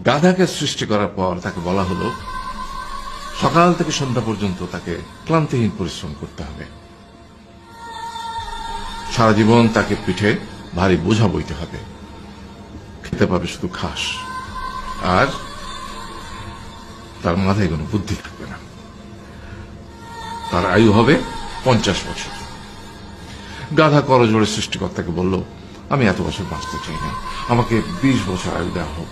গাধাকে সৃষ্টি করার পর তাকে বলা হলো সকাল থেকে সন্ধ্যা পর্যন্ত তাকে ক্লান্তিহীন পরিশ্রম করতে হবে, সারা জীবন তাকে পিঠে ভারী বোঝা বইতে হবে, খেতে পাবে শুধু ঘাস, আর তার মাথায় কোনো বুদ্ধি থাকবে না। তার আয়ু হবে 50 বছর। গাধা করজোড়ে সৃষ্টিকর্তাকে বলল, আমি এত বছর বাঁচতে চাই না, আমাকে 20 বছর আয়ু দেওয়া হোক।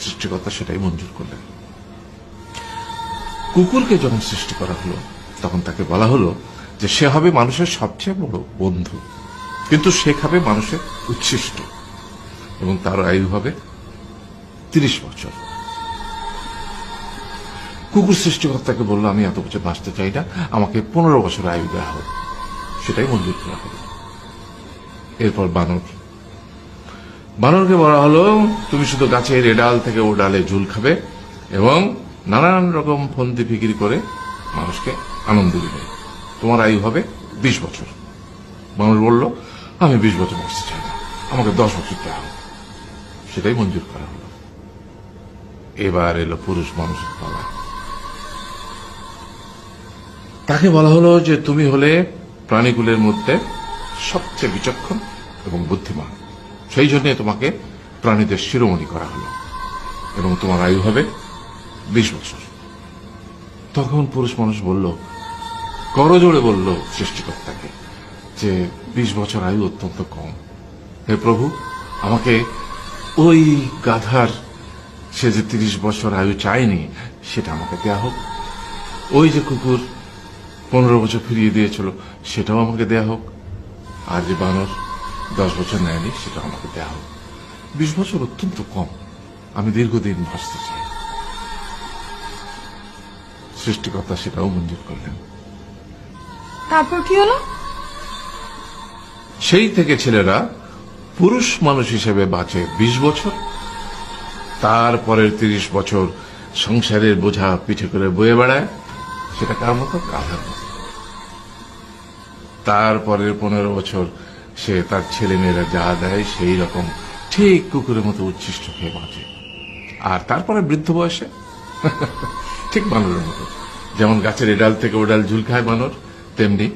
সৃষ্টিকর্তা সেটাই মঞ্জুর করলেন। কুকুরকে যখন সৃষ্টি করা হলো তখন তাকে বলা হলো যে সে হবে মানুষের সবচেয়ে বড় বন্ধু, কিন্তু সে খাবে মানুষের উচ্ছিষ্ট, এবং তার আয়ু হবে 30 বছর। কুকুর সৃষ্টিকর্তাকে বলল, আমি এত বছর বাঁচতে চাই না, আমাকে 15 বছর আয়ু দেওয়া হোক। সেটাই মঞ্জুর করা হলো। এরপর বানরকে বলা হলো, তুমি শুধু গাছের এ ডাল থেকে ও ডালে ঝুল খাবে এবং নানান রকম ফন্দি ফিকির করে মানুষকে আনন্দ দিবে, তোমার আয়ু হবে 20 বছর। বানর বলল, আমি 20 বছর বাঁচতে চাই না, আমাকে 10 বছর দেওয়া হোক। সেটাই মঞ্জুর করা হলো। এবার এলো পুরুষ মানুষের পালা। তাকে বলা হলো যে তুমি হলে প্রাণীকুলের মধ্যে সবচেয়ে বিচক্ষণ এবং বুদ্ধিমান, সেই জন্য তোমাকে প্রাণীদের শিরোমণি করা হলো এবং তোমার আয়ু হবে 20 বছর। তখন পুরুষ মানুষ বলল, করজোড়ে বলল সৃষ্টিকর্তাকে যে 20 বছর আয়ু অত্যন্ত কম, হে প্রভু, আমাকে ওই গাধার সে যে 30 বছর আয়ু চায়নি সেটা আমাকে দেয়া হোক, ওই যে কুকুর 15 বছর ফিরিয়ে দিয়েছিল সেটাও আমাকে দেয়া হোক, আর যে বানর 10 বছর নেয়নি সেটাও আমাকে দেয়া হোক। 20 বছর অত্যন্ত কম, আমি দীর্ঘদিন বাঁচতে চাই। সৃষ্টিকর্তা সেটাও মঞ্জুর করলেন। তারপর কি হলো? সেই থেকে ছেলেরা পুরুষ মানুষ হিসেবে বাঁচে 20 বছর, তারপরের 30 বছর সংসারের বোঝা পিঠে করে বয়ে বেড়ায়, সেটা কার মতো? গাধার মতো। তারপরের 15 বছর সে তার ছেলে মেয়েরা যা দেয় সেই রকম ঠিক কুকুরের মতো উচ্ছিষ্ট খেয়ে বাঁচে। আর তারপরে বৃদ্ধ বয়সে ঠিক বানরের মতো, যেমন গাছের এডাল থেকে ওডাল ঝুল খায় বানর, তেমনি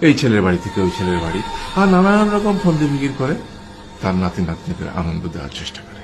এই ছেলের বাড়ি থেকে ওই ছেলের বাড়ি, আর নানান রকম ফন্দি ফিকির করে তার নাতি নাতনিদের আনন্দ দেওয়ার চেষ্টা করে।